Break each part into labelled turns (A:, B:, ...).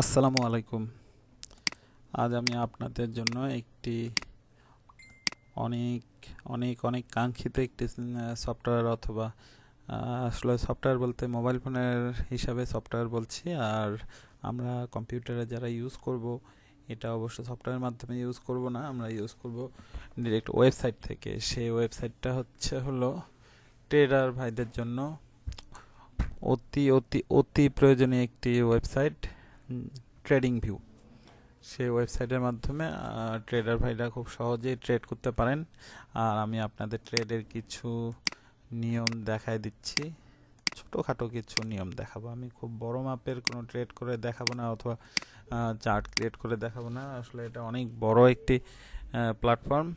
A: আসসালামু আলাইকুম। আজ আমি আপনাদের জন্য একটি অনেক অনেক অনেক কাঙ্ক্ষিত একটি সফটওয়্যার অথবা আসলে সফটওয়্যার বলতে মোবাইল ফোনের হিসাবে সফটওয়্যার বলছি, আর আমরা কম্পিউটারে যারা ইউজ করব এটা অবশ্য সফটওয়্যারের মাধ্যমে ইউজ করব না, আমরা ইউজ করব ডিরেক্ট ওয়েবসাইট থেকে। সেই ওয়েবসাইটটা হলো ট্রেডার ভাইদের জন্য অতি অতি অতি প্রয়োজনীয় একটি ওয়েবসাইট, ট্রেডিং ভিউ। সেই ওয়েবসাইটের মাধ্যমে ট্রেডার ভাইরা খুব সহজেই ট্রেড করতে পারেন। আর আমি আপনাদের ট্রেডের কিছু নিয়ম দেখাই দিচ্ছি, ছোটোখাটো কিছু নিয়ম দেখাবো। আমি খুব বড় মাপের কোনো ট্রেড করে দেখাবো না অথবা চার্ট ক্রিয়েট করে দেখাবো না। আসলে এটা অনেক বড় একটি প্ল্যাটফর্ম।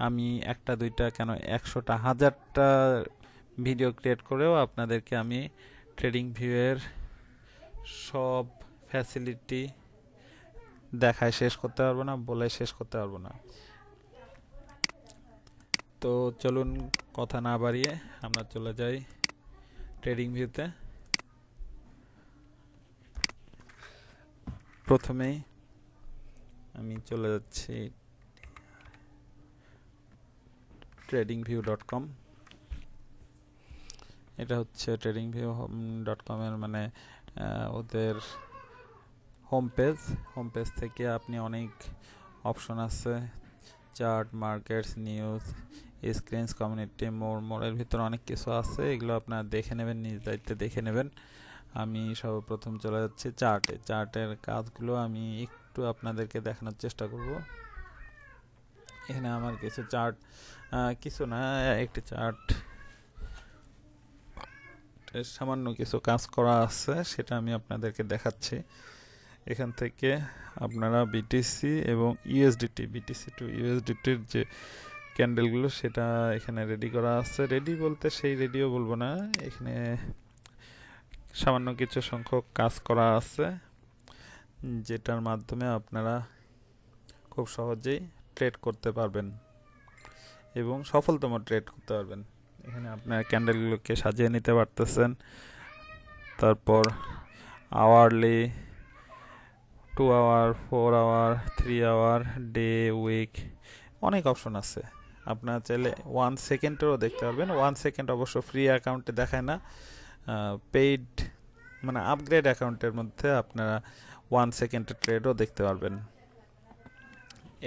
A: আমি একটা দুইটা কেন 100টা 1000টা ভিডিও ক্রিয়েট করেও আপনাদেরকে আমি ট্রেডিং ভিউয়ের সব ফ্যাসিলিটি দেখায় শেষ করতে পারবো না, বলে শেষ করতে পারবো না। তো চলুন কথা না বাড়িয়ে আমরা চলে যাই ট্রেডিং ভিউতে। প্রথমেই আমি চলে যাচ্ছি tradingview.com। এটা হচ্ছে tradingview.com এর মানে ওদের হোম পেজ থেকে আপনি অনেক অপশন আছে, chart, markets, news, screens, community, মোরের ভিতরে অনেক কিছু আছে। এগুলো আপনারা দেখে নেবেন, নিজ দায়িত্বে দেখে নেবেন। আমি সর্বপ্রথম চলে যাচ্ছি চার্টের কাজগুলো আমি একটু আপনাদেরকে দেখানোর চেষ্টা করব। এখানে আমার কিছু চার্ট, কিছু না, একটি চার্ট সামান্য কিছু কাজ করা আছে, সেটা আমি আপনাদেরকে দেখাচ্ছি। এখান থেকে আপনারা বিটিসি এবং বিটিসি টু ইউএসডিটির যে ক্যান্ডেলগুলো সেটা এখানে রেডি করা আছে। রেডি বলতে সেই রেডিও বলবো না, এখানে সামান্য কিছু সংখ্যক কাজ করা আছে যেটার মাধ্যমে আপনারা খুব সহজেই ট্রেড করতে পারবেন এবং সফলতম ট্রেড করতে পারবেন। এখানে আপনার ক্যান্ডেলগুলোকে সাজিয়ে নিতে পারতেছেন। তারপর hourly, 2 hour, 4 hour, 3 hour, day, week, অনেক অপশন আছে। আপনারা চাইলে 1 সেকেন্ডেরও দেখতে পারবেন। 1 সেকেন্ড অবশ্য ফ্রি অ্যাকাউন্টে দেখায় না, পেইড মানে আপগ্রেড অ্যাকাউন্টের মধ্যে আপনারা 1 সেকেন্ডের ট্রেডও দেখতে পারবেন।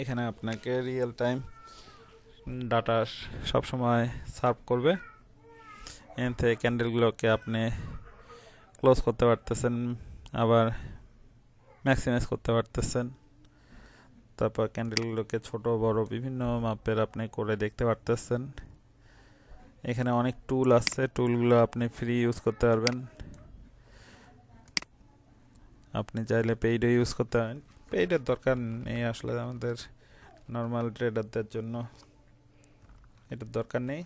A: এখানে আপনাকে রিয়েল টাইম ডাটা সবসময় সার্ভ করবে। এখান থেকে ক্যান্ডেলগুলোকে আপনি ক্লোজ করতে পারতেছেন, আবার ম্যাক্সিমাইজ করতে পারতেছেন। তারপর ক্যান্ডেলগুলোকে ছোট বড় বিভিন্ন মাপের আপনি করে দেখতে পারতেছেন। এখানে অনেক টুল আছে, টুলগুলো আপনি ফ্রি ইউজ করতে পারবেন। আপনি চাইলে পেইডও ইউজ করতে পারেন, পেইডের দরকার নেই আসলে, আমাদের নর্মাল ট্রেডারদের জন্য এটার দরকার নেই।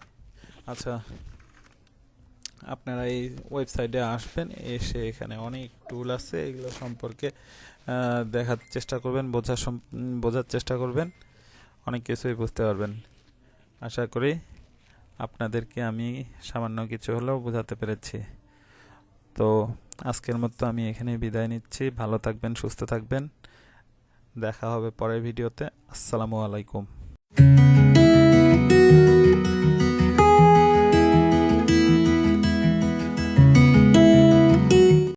A: আচ্ছা, আপনারা এই ওয়েবসাইটে আসবেন, এসে এখানে অনেক টুল আছে, এগুলো সম্পর্কে দেখার চেষ্টা করবেন, বোঝার চেষ্টা করবেন, অনেক কিছুই বুঝতে পারবেন। আশা করি আপনাদেরকে আমি সামান্য কিছু হলেও বোঝাতে পেরেছি। তো আজকের মতো আমি এখানে বিদায় নিচ্ছি। ভালো থাকবেন, সুস্থ থাকবেন, দেখা হবে পরের ভিডিওতে। আসসালামু আলাইকুম।